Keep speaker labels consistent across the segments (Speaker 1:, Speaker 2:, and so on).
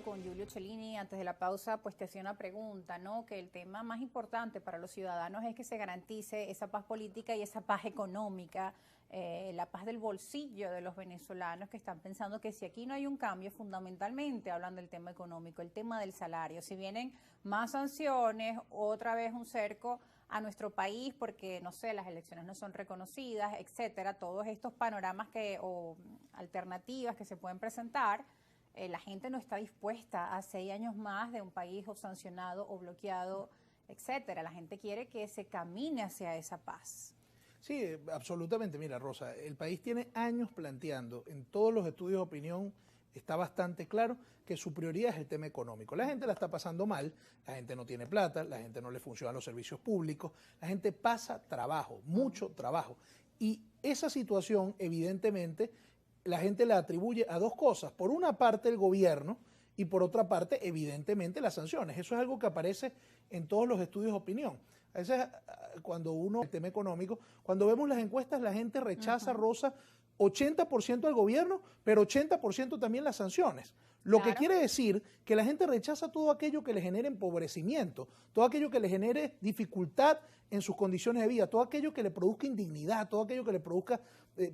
Speaker 1: Con Giulio Cellini, antes de la pausa, pues te hacía una pregunta, ¿no? Que el tema más importante para los ciudadanos es que se garantice esa paz política y esa paz económica, la paz del bolsillo de los venezolanos que están pensando que si aquí no hay un cambio, fundamentalmente hablan del tema económico, el tema del salario. Si vienen más sanciones, otra vez un cerco a nuestro país porque, no sé, las elecciones no son reconocidas, etcétera, todos estos panoramas o alternativas que se pueden presentar. La gente no está dispuesta a 6 años más de un país o sancionado o bloqueado, etcétera. La gente quiere que se camine hacia esa paz.
Speaker 2: Sí, absolutamente. Mira, Rosa, el país tiene años planteando, en todos los estudios de opinión está bastante claro que su prioridad es el tema económico. La gente la está pasando mal, la gente no tiene plata, la gente no le funcionan los servicios públicos, la gente pasa trabajo, mucho trabajo. Y esa situación, evidentemente, la gente la atribuye a dos cosas. Por una parte, el gobierno, y por otra parte, evidentemente, las sanciones. Eso es algo que aparece en todos los estudios de opinión. A veces, cuando uno, el tema económico, cuando vemos las encuestas, la gente rechaza, Rosa, 80% al gobierno, pero 80% también las sanciones. Lo que quiere decir que la gente rechaza todo aquello que le genere empobrecimiento, todo aquello que le genere dificultad en sus condiciones de vida, todo aquello que le produzca indignidad, todo aquello que le produzca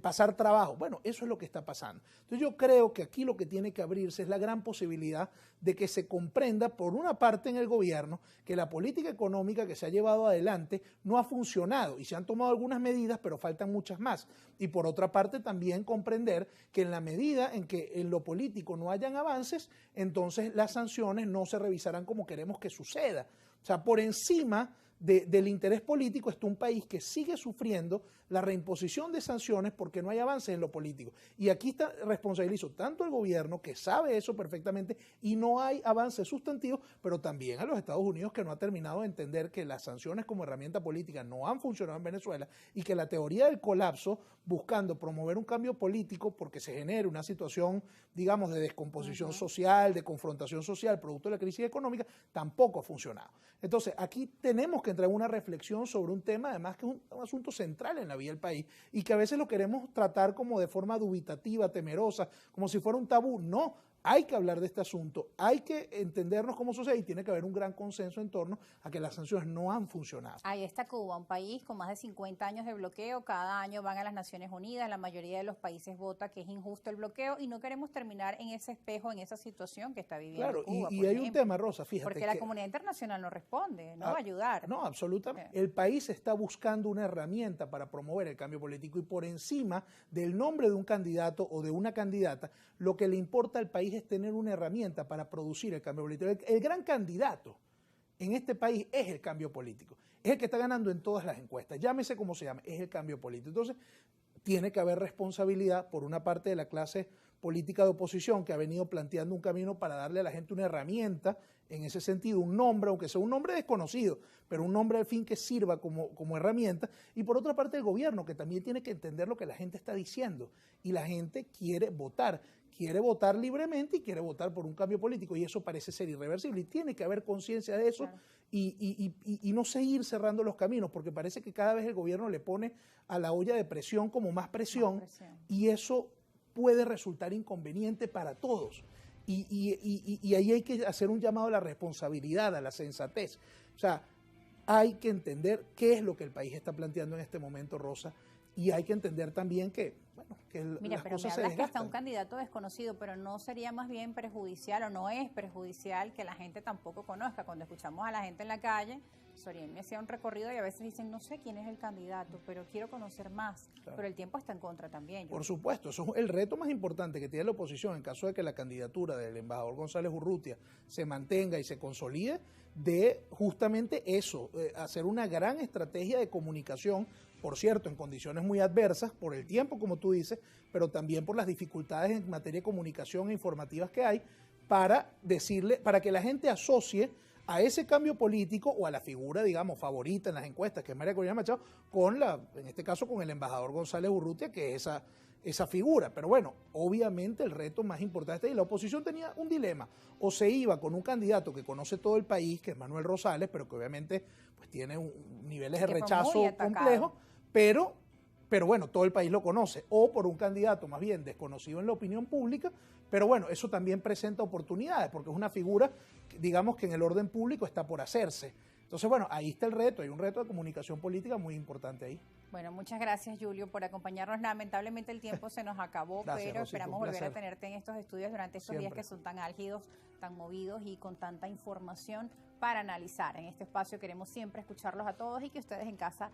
Speaker 2: pasar trabajo. Bueno, eso es lo que está pasando. Entonces yo creo que aquí lo que tiene que abrirse es la gran posibilidad de que se comprenda por una parte en el gobierno que la política económica que se ha llevado adelante no ha funcionado y se han tomado algunas medidas, pero faltan muchas más. Y por otra parte también comprender que en la medida en que en lo político no hayan avances, entonces las sanciones no se revisarán como queremos que suceda. O sea, por encima del interés político está un país que sigue sufriendo la reimposición de sanciones porque no hay avances en lo político. Y aquí responsabilizo tanto al gobierno, que sabe eso perfectamente, y no hay avances sustantivos, pero también a los Estados Unidos, que no ha terminado de entender que las sanciones como herramienta política no han funcionado en Venezuela y que la teoría del colapso, buscando promover un cambio político porque se genere una situación, digamos, de descomposición social, de confrontación social, producto de la crisis económica, tampoco ha funcionado. Entonces, aquí tenemos que entrar en una reflexión sobre un tema, además que es un asunto central en la vida del país y que a veces lo queremos tratar como de forma dubitativa, temerosa, como si fuera un tabú. No, hay que hablar de este asunto, hay que entendernos como sociedad y tiene que haber un gran consenso en torno a que las sanciones no han funcionado.
Speaker 1: Ahí está Cuba, un país con más de 50 años de bloqueo. Cada año van a las Naciones Unidas, la mayoría de los países vota que es injusto el bloqueo y no queremos terminar en ese espejo, en esa situación que está viviendo
Speaker 2: Claro,
Speaker 1: Cuba,
Speaker 2: y
Speaker 1: por
Speaker 2: hay
Speaker 1: ejemplo.
Speaker 2: un tema, Rosa, fíjate.
Speaker 1: Porque la comunidad internacional no responde, no va a ayudar.
Speaker 2: No, absolutamente. El país está buscando una herramienta para promover el cambio político y por encima del nombre de un candidato o de una candidata, lo que le importa al país es tener una herramienta para producir el cambio político. El gran candidato en este país es el cambio político. Es el que está ganando en todas las encuestas. Llámese como se llame, es el cambio político. Entonces, tiene que haber responsabilidad por una parte de la clase política de oposición que ha venido planteando un camino para darle a la gente una herramienta, en ese sentido, un nombre, aunque sea un nombre desconocido, pero un nombre al fin que sirva como herramienta. Y por otra parte el gobierno, que también tiene que entender lo que la gente está diciendo. Y la gente quiere votar libremente y quiere votar por un cambio político. Y eso parece ser irreversible. Y tiene que haber conciencia de eso. Claro. Y no seguir cerrando los caminos, porque parece que cada vez el gobierno le pone a la olla de presión como más presión. Y eso puede resultar inconveniente para todos. Y ahí hay que hacer un llamado a la responsabilidad, a la sensatez. O sea, hay que entender qué es lo que el país está planteando en este momento, Rosa, y hay que entender también que, bueno, que
Speaker 1: las cosas se desgastan. Que está un candidato desconocido, pero no sería más bien perjudicial o no es perjudicial que la gente tampoco conozca. Cuando escuchamos a la gente en la calle, Sorién me hacía un recorrido y a veces dicen, no sé quién es el candidato, pero quiero conocer más. Claro. Pero el tiempo está en contra también.
Speaker 2: Por supuesto, eso es el reto más importante que tiene la oposición en caso de que la candidatura del embajador González Urrutia se mantenga y se consolide, de justamente eso, hacer una gran estrategia de comunicación, por cierto, en condiciones muy adversas, por el tiempo, como tú dices, pero también por las dificultades en materia de comunicación e informativas que hay, para decirle, para que la gente asocie a ese cambio político o a la figura, digamos, favorita en las encuestas, que es María Corina Machado, en este caso con el embajador González Urrutia, que es esa figura. Pero bueno, obviamente el reto más importante, y la oposición tenía un dilema, o se iba con un candidato que conoce todo el país, que es Manuel Rosales, pero que obviamente pues tiene niveles de rechazo complejos, pero pero bueno, todo el país lo conoce, o por un candidato más bien desconocido en la opinión pública, pero bueno, eso también presenta oportunidades, porque es una figura, digamos, que en el orden público está por hacerse. Entonces, bueno, ahí está el reto, hay un reto de comunicación política muy importante ahí.
Speaker 1: Bueno, muchas gracias, Julio, por acompañarnos. Lamentablemente el tiempo se nos acabó,
Speaker 2: Gracias,
Speaker 1: pero
Speaker 2: Rosy,
Speaker 1: esperamos
Speaker 2: fue un
Speaker 1: volver a
Speaker 2: placer.
Speaker 1: tenerte en estos estudios durante estos días que son tan álgidos, tan movidos y con tanta información para analizar. En este espacio queremos siempre escucharlos a todos y que ustedes en casa